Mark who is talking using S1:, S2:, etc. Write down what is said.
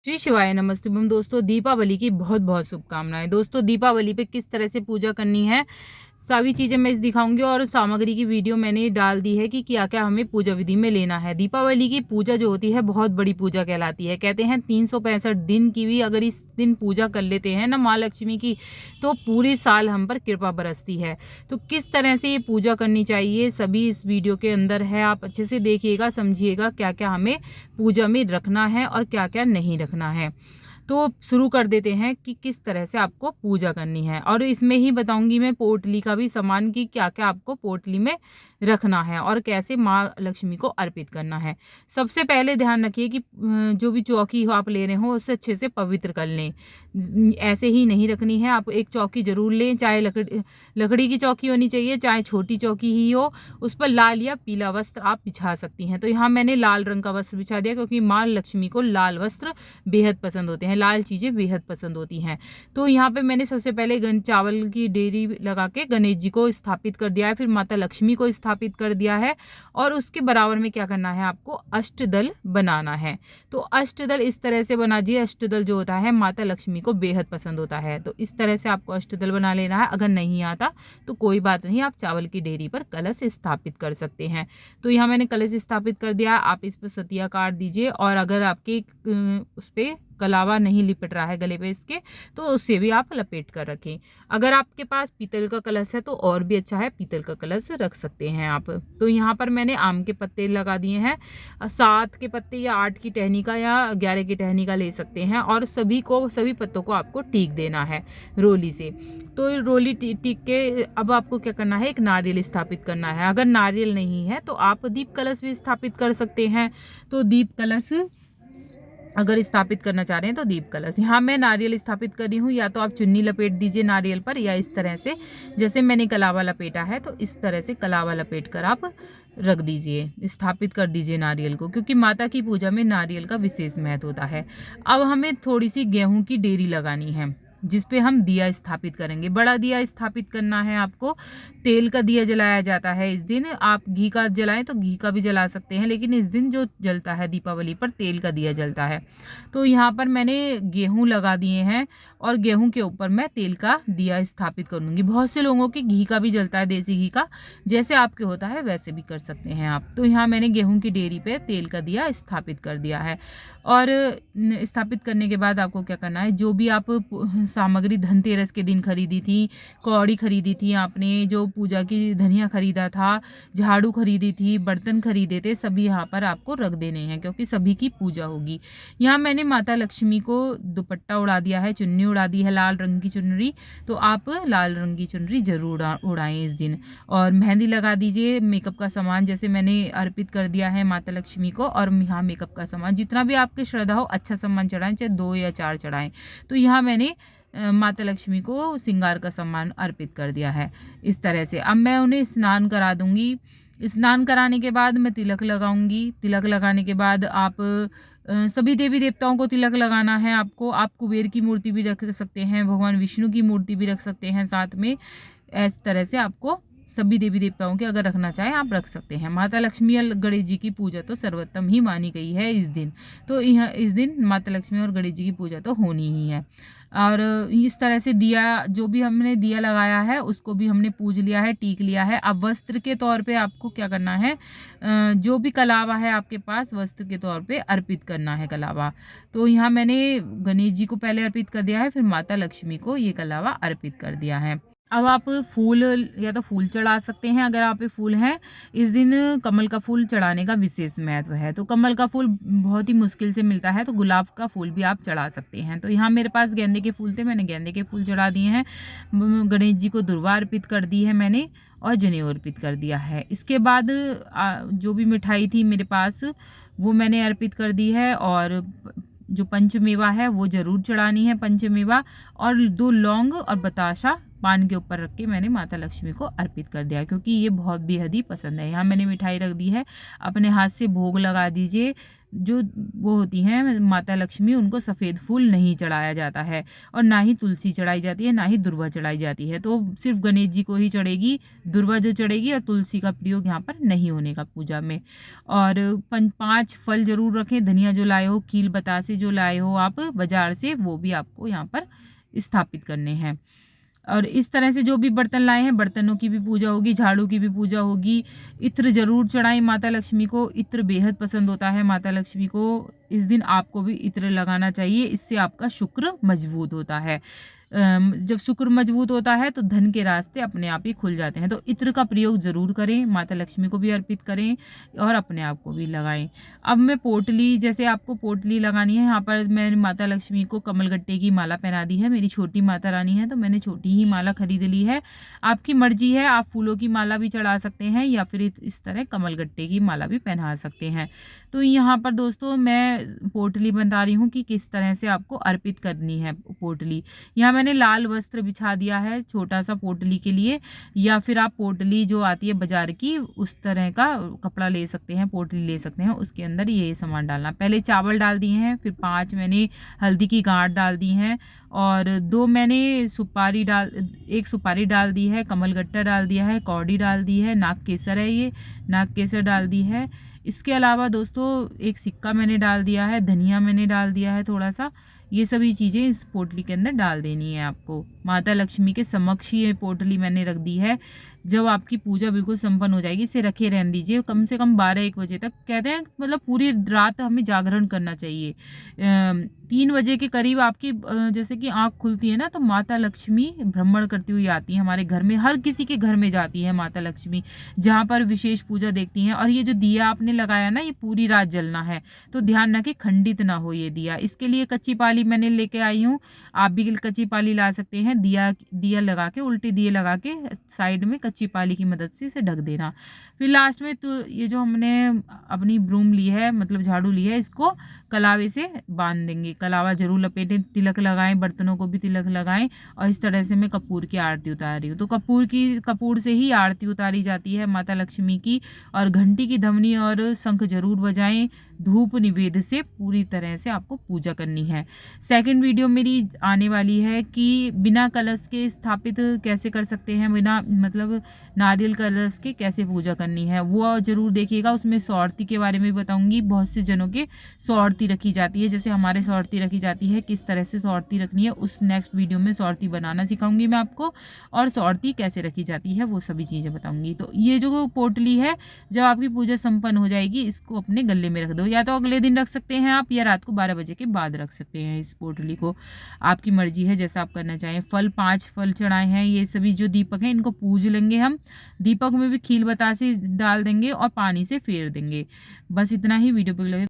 S1: श्री शिवाय नमस्तुभ्यम। दोस्तों, दीपावली की बहुत बहुत शुभकामनाएं। दोस्तों, दीपावली पे किस तरह से पूजा करनी है सभी चीज़ें मैं दिखाऊंगी और सामग्री की वीडियो मैंने डाल दी है कि क्या क्या हमें पूजा विधि में लेना है। दीपावली की पूजा जो होती है बहुत बड़ी पूजा कहलाती है। कहते हैं 365 दिन की भी अगर इस दिन पूजा कर लेते हैं ना माँ लक्ष्मी की, तो पूरे साल हम पर कृपा बरसती है। तो किस तरह से ये पूजा करनी चाहिए सभी इस वीडियो के अंदर है। आप अच्छे से देखिएगा, समझिएगा क्या क्या हमें पूजा में रखना है और क्या क्या नहीं रखना है। तो शुरू कर देते हैं कि किस तरह से आपको पूजा करनी है, और इसमें ही बताऊंगी मैं पोटली का भी सामान कि क्या क्या आपको पोटली में रखना है और कैसे माँ लक्ष्मी को अर्पित करना है। सबसे पहले ध्यान रखिए कि जो भी चौकी हो आप ले रहे हो उसे अच्छे से पवित्र कर लें। ऐसे ही नहीं रखनी है, आप एक चौकी जरूर लें, चाहे लकड़ी की चौकी होनी चाहिए, चाहे छोटी चौकी ही हो। उस पर लाल या पीला वस्त्र आप बिछा सकती हैं। तो यहाँ मैंने लाल रंग का वस्त्र बिछा दिया क्योंकि माँ लक्ष्मी को लाल वस्त्र बेहद पसंद होते हैं, लाल चीज़ें बेहद पसंद होती हैं। तो यहाँ पे मैंने सबसे पहले चावल की डेरी लगा के गणेश जी को स्थापित कर दिया है, फिर माता लक्ष्मी को स्थापित कर दिया है। और उसके बराबर में क्या करना है, आपको अष्टदल बनाना है। तो अष्टदल इस तरह से बना दीजिए। अष्टदल जो होता है माता लक्ष्मी को बेहद पसंद होता है, तो इस तरह से आपको अष्टदल बना लेना है। अगर नहीं आता तो कोई बात नहीं, आप चावल की डेरी पर कलश स्थापित कर सकते हैं। तो यहाँ मैंने कलश स्थापित कर दिया। आप इस पर सतिया काट दीजिए, और अगर आपके उस पर कलावा नहीं लिपट रहा है गले पे इसके, तो उससे भी आप लपेट कर रखें। अगर आपके पास पीतल का कलश है तो और भी अच्छा है, पीतल का कलश रख सकते हैं आप। तो यहाँ पर मैंने आम के पत्ते लगा दिए हैं। 7 के पत्ते या 8 की टहनी का या 11 की टहनी का ले सकते हैं, और सभी पत्तों को आपको टीक देना है रोली से। तो रोली टीक के अब आपको क्या करना है, एक नारियल स्थापित करना है। अगर नारियल नहीं है तो आप दीप कलश भी स्थापित कर सकते हैं। तो दीप कलश अगर स्थापित करना चाह रहे हैं तो दीप कलश, यहाँ मैं नारियल स्थापित कर रही हूँ। या तो आप चुन्नी लपेट दीजिए नारियल पर, या इस तरह से जैसे मैंने कलावा लपेटा है तो इस तरह से कलावा लपेट कर आप रख दीजिए, स्थापित कर दीजिए नारियल को, क्योंकि माता की पूजा में नारियल का विशेष महत्व होता है। अब हमें थोड़ी सी गेहूं की डेरी लगानी है जिस पे हम दिया स्थापित करेंगे। बड़ा दिया स्थापित करना है आपको। तेल का दिया जलाया जाता है इस दिन। आप घी का जलाएं तो घी का भी जला सकते हैं, लेकिन इस दिन जो जलता है दीपावली पर तेल का दिया जलता है। तो यहाँ पर मैंने गेहूं लगा दिए हैं, और गेहूं के ऊपर मैं तेल का दिया स्थापित करूँगी। बहुत से लोगों के घी का भी जलता है, देसी घी का, जैसे आपके होता है वैसे भी कर सकते हैं आप। तो यहाँ मैंने गेहूं की डेरी पे तेल का दिया स्थापित कर दिया है। और स्थापित करने के बाद आपको क्या करना है, जो भी आप सामग्री धनतेरस के दिन खरीदी थी, कौड़ी खरीदी थी आपने, जो पूजा की धनिया खरीदा था, झाड़ू खरीदी थी, बर्तन खरीदे थे, सभी यहाँ पर आपको रख देने हैं क्योंकि सभी की पूजा होगी। यहाँ मैंने माता लक्ष्मी को दुपट्टा उड़ा दिया है, चुन्नी उड़ा दी है, लाल रंग की चुनरी। तो आप लाल रंग की चुनरी जरूर उड़ाएं इस दिन। और मेहंदी लगा दीजिए। मेकअप का सामान जैसे मैंने अर्पित कर दिया है माता लक्ष्मी को, और यहाँ मेकअप का सामान जितना भी आपकी श्रद्धा हो अच्छा सामान चढ़ाएं, चाहे 2 या 4 चढ़ाएं। तो यहाँ मैंने माता लक्ष्मी को श्रृंगार का सामान अर्पित कर दिया है इस तरह से। अब मैं उन्हें स्नान करा दूंगी। स्नान कराने के बाद मैं तिलक लगाऊंगी। तिलक लगाने के बाद आप सभी देवी देवताओं को तिलक लगाना है आपको। आप कुबेर की मूर्ति भी रख सकते हैं, भगवान विष्णु की मूर्ति भी रख सकते हैं साथ में। इस तरह से आपको सभी देवी देवताओं के अगर रखना चाहें आप रख सकते हैं। माता लक्ष्मी और गणेश जी की पूजा तो सर्वोत्तम ही मानी गई है इस दिन। तो यह इस दिन माता लक्ष्मी और गणेश जी की पूजा तो होनी ही है। और इस तरह से दिया, जो भी हमने दिया लगाया है उसको भी हमने पूज लिया है, टीक लिया है। अब वस्त्र के तौर पे आपको क्या करना है, जो भी कलावा है आपके पास वस्त्र के तौर पे अर्पित करना है कलावा। तो यहाँ मैंने गणेश जी को पहले अर्पित कर दिया है, फिर माता लक्ष्मी को ये कलावा अर्पित कर दिया है। अब आप फूल, या तो फूल चढ़ा सकते हैं अगर आप पे फूल हैं। इस दिन कमल का फूल चढ़ाने का विशेष महत्व है। तो कमल का फूल बहुत ही मुश्किल से मिलता है, तो गुलाब का फूल भी आप चढ़ा सकते हैं। तो यहाँ मेरे पास गेंदे के फूल थे, मैंने गेंदे के फूल चढ़ा दिए हैं। गणेश जी को दुर्वा अर्पित कर दी है मैंने, और जनेऊ अर्पित कर दिया है। इसके बाद जो भी मिठाई थी मेरे पास वो मैंने अर्पित कर दी है। और जो पंचमेवा है वो जरूर चढ़ानी है, पंचमेवा। और 2 लौंग और बताशा पान के ऊपर रख के मैंने माता लक्ष्मी को अर्पित कर दिया, क्योंकि ये बहुत बेहद ही पसंद है। यहाँ मैंने मिठाई रख दी है। अपने हाथ से भोग लगा दीजिए जो वो होती हैं माता लक्ष्मी, उनको सफ़ेद फूल नहीं चढ़ाया जाता है और ना ही तुलसी चढ़ाई जाती है, ना ही दुर्वा चढ़ाई जाती है। तो सिर्फ गणेश जी को ही चढ़ेगी दुर्वा जो चढ़ेगी, और तुलसी का प्रयोग यहाँ पर नहीं होने का पूजा में। और 5 फल ज़रूर रखें। धनिया जो लाए हो, कील बतासे जो लाए हो आप बाज़ार से, वो भी आपको यहाँ पर स्थापित करने हैं। और इस तरह से जो भी बर्तन लाए हैं, बर्तनों की भी पूजा होगी, झाड़ू की भी पूजा होगी। इत्र ज़रूर चढ़ाएं माता लक्ष्मी को। इत्र बेहद पसंद होता है माता लक्ष्मी को। इस दिन आपको भी इत्र लगाना चाहिए, इससे आपका शुक्र मजबूत होता है। जब शुक्र मजबूत होता है तो धन के रास्ते अपने आप ही खुल जाते हैं। तो इत्र का प्रयोग ज़रूर करें, माता लक्ष्मी को भी अर्पित करें और अपने आप को भी लगाएं। अब मैं पोटली, जैसे आपको पोटली लगानी है, यहाँ पर मैंने माता लक्ष्मी को कमलगट्टे की माला पहना दी है। मेरी छोटी माता रानी है तो मैंने छोटी ही माला खरीद ली है। आपकी मर्जी है, आप फूलों की माला भी चढ़ा सकते हैं या फिर इस तरह कमलगट्टे की माला भी पहना सकते हैं। तो यहाँ पर दोस्तों मैं पोटली बता रही हूँ कि किस तरह से आपको अर्पित करनी है पोटली। यहाँ मैंने लाल वस्त्र बिछा दिया है छोटा सा पोटली के लिए, या फिर आप पोटली जो आती है बाजार की उस तरह का कपड़ा ले सकते हैं, पोटली ले सकते हैं। उसके अंदर ये सामान डालना। पहले चावल डाल दिए हैं, फिर 5 मैंने हल्दी की गांठ डाल दी हैं, और 2 मैंने एक सुपारी डाल दी है, कमलगट्टा डाल दिया है, कौड़ी डाल दी है, नाग केसर है, ये नाग केसर डाल दी है। इसके अलावा दोस्तों एक सिक्का मैंने डाल दिया है, धनिया मैंने डाल दिया है थोड़ा सा। ये सभी चीज़ें इस पोटली के अंदर डाल देनी है आपको। माता लक्ष्मी के समक्ष ही ये पोटली मैंने रख दी है। जब आपकी पूजा बिल्कुल संपन्न हो जाएगी, इसे रखे रहने दीजिए कम से कम 12-1 बजे तक। कहते हैं मतलब पूरी रात हमें जागरण करना चाहिए। 3 बजे के करीब आपकी जैसे कि आँख खुलती है ना, तो माता लक्ष्मी भ्रमण करती हुई आती है हमारे घर में। हर किसी के घर में जाती है माता लक्ष्मी, जहाँ पर विशेष पूजा देखती हैं। और ये जो दिया आपने लगाया ना, ये पूरी रात जलना है, तो ध्यान रखें खंडित ना हो ये दिया। इसके लिए कच्ची पाली मैंने लेके आई हूँ, आप भी कच्ची पाली ला सकते हैं। दिया लगा के, उल्टे दिए लगा के साइड में कच्ची पाली की मदद से इसे ढक देना। फिर लास्ट में तो ये जो हमने अपनी ब्रूम ली है, मतलब झाड़ू ली है, इसको कलावे से बांध देंगे। कलावा जरूर लपेटें, तिलक लगाएं, बर्तनों को भी तिलक लगाएं। और इस तरह से मैं कपूर की आरती उतार रही हूँ। तो कपूर से ही आरती उतारी जाती है माता लक्ष्मी की। और घंटी की ध्वनि और शंख जरूर बजाएं। धूप निवेद से पूरी तरह से आपको पूजा करनी है। सेकंड वीडियो मेरी आने वाली है कि बिना कलश के स्थापित कैसे कर सकते हैं, बिना मतलब नारियल कलश के कैसे पूजा करनी है, वो जरूर देखिएगा। उसमें सौरती के बारे में बताऊंगी। बहुत से जनों के सौरती रखी जाती है, जैसे हमारे सौरती रखी जाती है, किस तरह से सौरती रखनी है उस नेक्स्ट वीडियो में सौरती बनाना सिखाऊंगी मैं आपको। और सौरती कैसे रखी जाती है वो सभी चीज़ें बताऊंगी। तो ये जो पोटली है, जब आपकी पूजा संपन्न हो जाएगी, इसको अपने गले में रख दो। या तो अगले दिन रख सकते हैं आप, या रात को 12 बजे के बाद रख सकते हैं इस पोटली को। आपकी मर्जी है जैसा आप करना चाहें। 5 फल चढ़ाए हैं। ये सभी जो दीपक हैं इनको पूज लेंगे हम। दीपक में भी खील बतासे डाल देंगे और पानी से फेर देंगे। बस इतना ही। वीडियो पे लगे